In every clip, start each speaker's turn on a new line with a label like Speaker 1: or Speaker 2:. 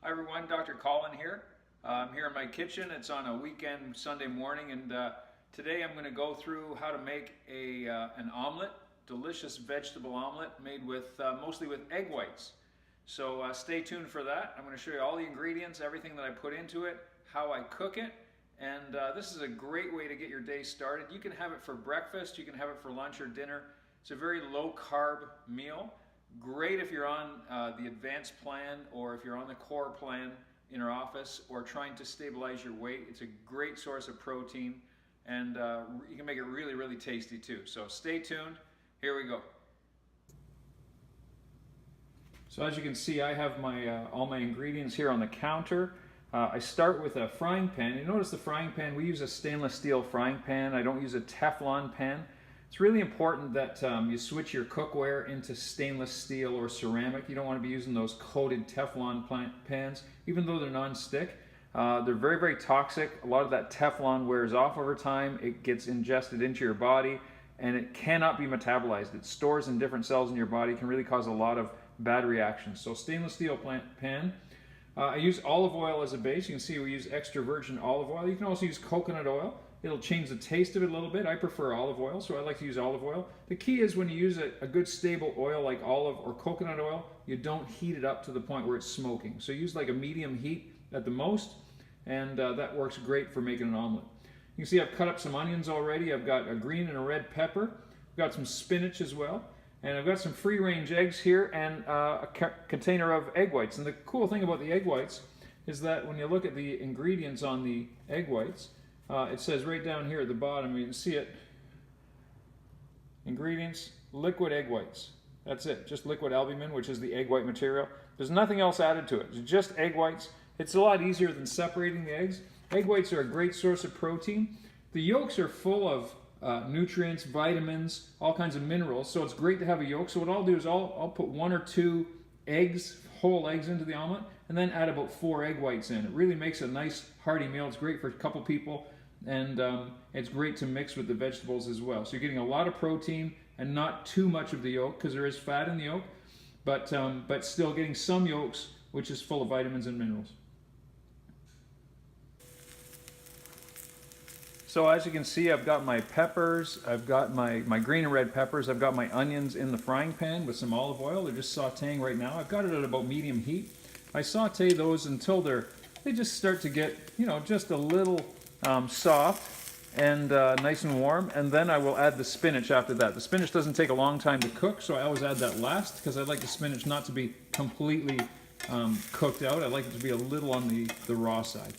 Speaker 1: Hi everyone, Dr. Colin here. I'm here in my kitchen. It's on a weekend Sunday morning, and today I'm going to go through how to make an omelet, delicious vegetable omelet made with mostly with egg whites. So stay tuned for that. I'm going to show you all the ingredients, everything that I put into it, how I cook it, and this is a great way to get your day started. You can have it for breakfast, you can have it for lunch or dinner. It's a very low carb meal. Great if you're on the advanced plan or if you're on the core plan in your office or trying to stabilize your weight. It's a great source of protein, and you can make it really, really tasty too. So stay tuned. Here we go. So as you can see, I have all my ingredients here on the counter. I start with a frying pan. You notice the frying pan, we use a stainless steel frying pan. I don't use a Teflon pan. It's really important that you switch your cookware into stainless steel or ceramic. You don't want to be using those coated Teflon pans, even though they're non-stick. They're very, very toxic. A lot of that Teflon wears off over time. It gets ingested into your body, and it cannot be metabolized. It stores in different cells in your body. It can really cause a lot of bad reactions. So stainless steel pan. I use olive oil as a base. You can see we use extra virgin olive oil. You can also use coconut oil. It'll change the taste of it a little bit. I prefer olive oil, so I like to use olive oil. The key is when you use a good stable oil like olive or coconut oil, you don't heat it up to the point where it's smoking. So use like a medium heat at the most, and that works great for making an omelet. You can see I've cut up some onions already. I've got a green and a red pepper. I've got some spinach as well. And I've got some free-range eggs here and a container of egg whites. And the cool thing about the egg whites is that when you look at the ingredients on the egg whites, it says right down here at the bottom, you can see it, ingredients, liquid egg whites. That's it, just liquid albumin, which is the egg white material. There's nothing else added to it, it's just egg whites. It's a lot easier than separating the eggs. Egg whites are a great source of protein. The yolks are full of nutrients, vitamins, all kinds of minerals, so it's great to have a yolk. So what I'll do is I'll put 1 or 2 eggs, whole eggs, into the omelet, and then add about 4 egg whites in. It really makes a nice hearty meal. It's great for a couple people, and it's great to mix with the vegetables as well. So you're getting a lot of protein and not too much of the yolk, because there is fat in the yolk, but still getting some yolks, which is full of vitamins and minerals. So as you can see, I've got my peppers, I've got my green and red peppers, I've got my onions in the frying pan with some olive oil. They're just sauteing right now. I've got it at about medium heat. I saute those until they just start to get, just a little soft and nice and warm, and then I will add the spinach after that. The spinach doesn't take a long time to cook, so I always add that last because I like the spinach not to be completely cooked out. I like it to be a little on the raw side.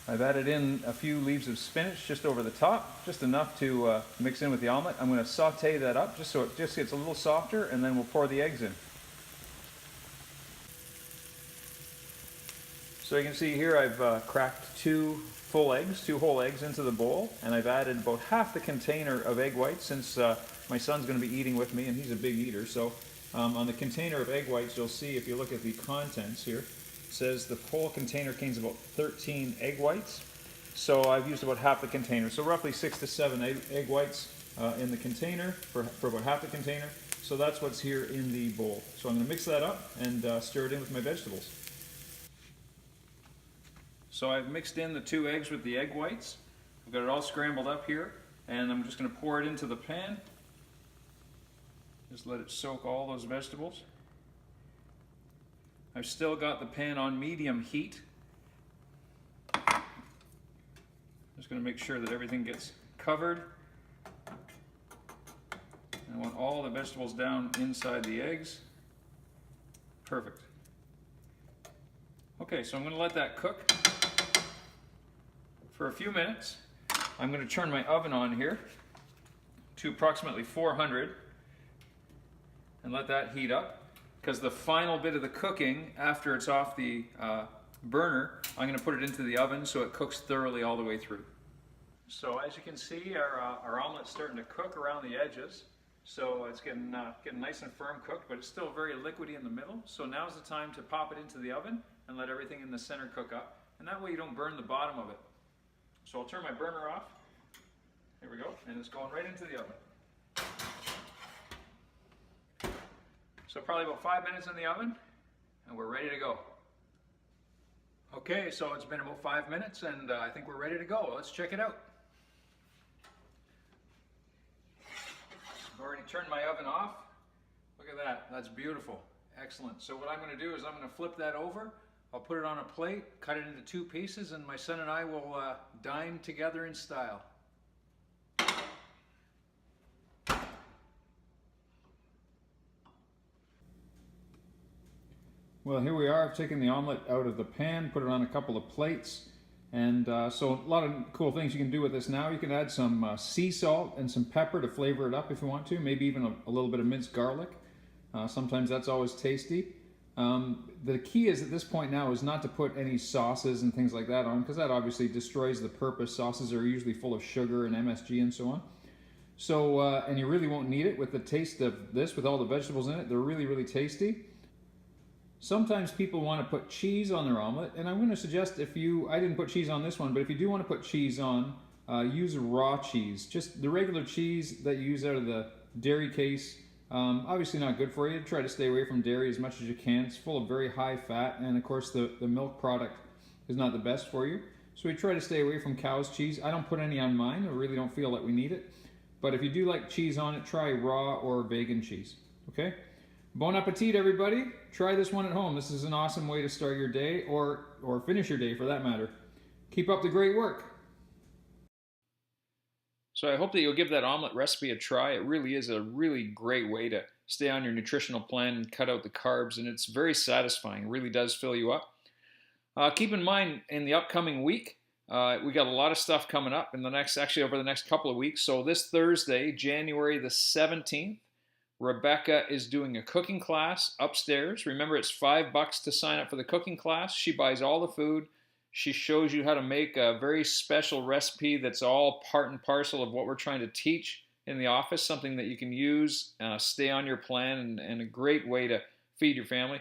Speaker 1: I've added in a few leaves of spinach just over the top, just enough to mix in with the omelet. I'm going to saute that up just so it just gets a little softer, and then we'll pour the eggs in. So you can see here I've cracked 2 whole eggs into the bowl, and I've added about half the container of egg whites since my son's going to be eating with me, and he's a big eater. So on the container of egg whites, you'll see, if you look at the contents here, it says the whole container contains about 13 egg whites. So I've used about half the container. So roughly 6 to 7 egg whites in the container for about half the container. So that's what's here in the bowl. So I'm going to mix that up and stir it in with my vegetables. So I've mixed in the 2 eggs with the egg whites. I've got it all scrambled up here, and I'm just going to pour it into the pan. Just let it soak all those vegetables. I've still got the pan on medium heat. Just going to make sure that everything gets covered. I want all the vegetables down inside the eggs. Perfect. Okay, so I'm going to let that cook for a few minutes. I'm going to turn my oven on here to approximately 400 and let that heat up, because the final bit of the cooking, after it's off the burner, I'm going to put it into the oven so it cooks thoroughly all the way through. So as you can see, our omelet's starting to cook around the edges. So it's getting nice and firm cooked, but it's still very liquidy in the middle. So now's the time to pop it into the oven and let everything in the center cook up. And that way you don't burn the bottom of it. So I'll turn my burner off. Here we go, and it's going right into the oven. So probably about 5 minutes in the oven, and we're ready to go. Okay, so it's been about 5 minutes, and I think we're ready to go. Let's check it out. I've already turned my oven off. Look at that, that's beautiful. Excellent. So what I'm going to do is I'm going to flip that over. I'll put it on a plate, cut it into 2 pieces, and my son and I will dine together in style. Well, here we are. I've taken the omelet out of the pan, put it on a couple of plates, and so a lot of cool things you can do with this now. You can add some sea salt and some pepper to flavor it up if you want to, maybe even a little bit of minced garlic. Sometimes that's always tasty. The key is at this point now is not to put any sauces and things like that on, because that obviously destroys the purpose. Sauces are usually full of sugar and MSG and so on. So, and you really won't need it with the taste of this, with all the vegetables in it. They're really, really tasty. Sometimes people want to put cheese on their omelet, and I'm going to suggest I didn't put cheese on this one, but if you do want to put cheese on, use raw cheese. Just the regular cheese that you use out of the dairy case. Obviously not good for you. Try to stay away from dairy as much as you can. It's full of very high fat, and of course the milk product is not the best for you. So we try to stay away from cow's cheese. I don't put any on mine. I really don't feel that we need it. But if you do like cheese on it, try raw or vegan cheese. Okay? Bon appetit, everybody. Try this one at home. This is an awesome way to start your day, or finish your day for that matter. Keep up the great work. So I hope that you'll give that omelet recipe a try. It really is a really great way to stay on your nutritional plan and cut out the carbs, and it's very satisfying. It really does fill you up. Keep in mind, in the upcoming week, we got a lot of stuff coming up in over the next couple of weeks. So this Thursday, January the 17th, Rebecca is doing a cooking class upstairs. Remember, it's $5 to sign up for the cooking class. She buys all the food. She shows you how to make a very special recipe that's all part and parcel of what we're trying to teach in the office, something that you can use, stay on your plan, and a great way to feed your family.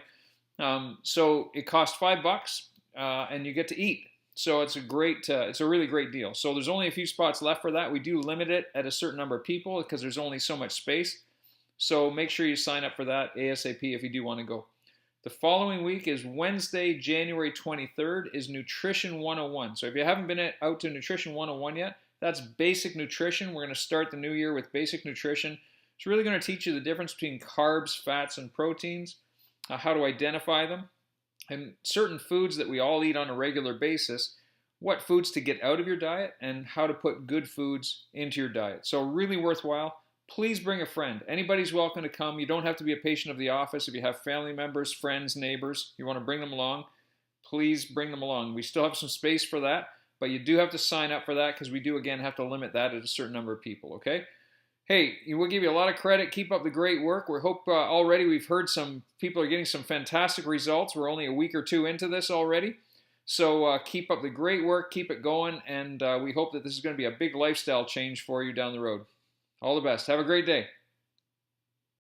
Speaker 1: So it costs $5, and you get to eat. So it's a really great deal. So there's only a few spots left for that. We do limit it at a certain number of people because there's only so much space. So make sure you sign up for that ASAP if you do want to go. The following week is Wednesday, January 23rd, is Nutrition 101. So if you haven't been out to Nutrition 101 yet, that's basic nutrition. We're going to start the new year with basic nutrition. It's really going to teach you the difference between carbs, fats, and proteins, how to identify them, and certain foods that we all eat on a regular basis, what foods to get out of your diet, and how to put good foods into your diet. So really worthwhile. Please bring a friend. Anybody's welcome to come. You don't have to be a patient of the office. If you have family members, friends, neighbors, you want to bring them along, please bring them along. We still have some space for that, but you do have to sign up for that because we do, again, have to limit that at a certain number of people, okay? Hey, we'll give you a lot of credit. Keep up the great work. We hope already we've heard some people are getting some fantastic results. We're only a week or two into this already. So keep up the great work. Keep it going, and we hope that this is going to be a big lifestyle change for you down the road. All the best. Have a great day.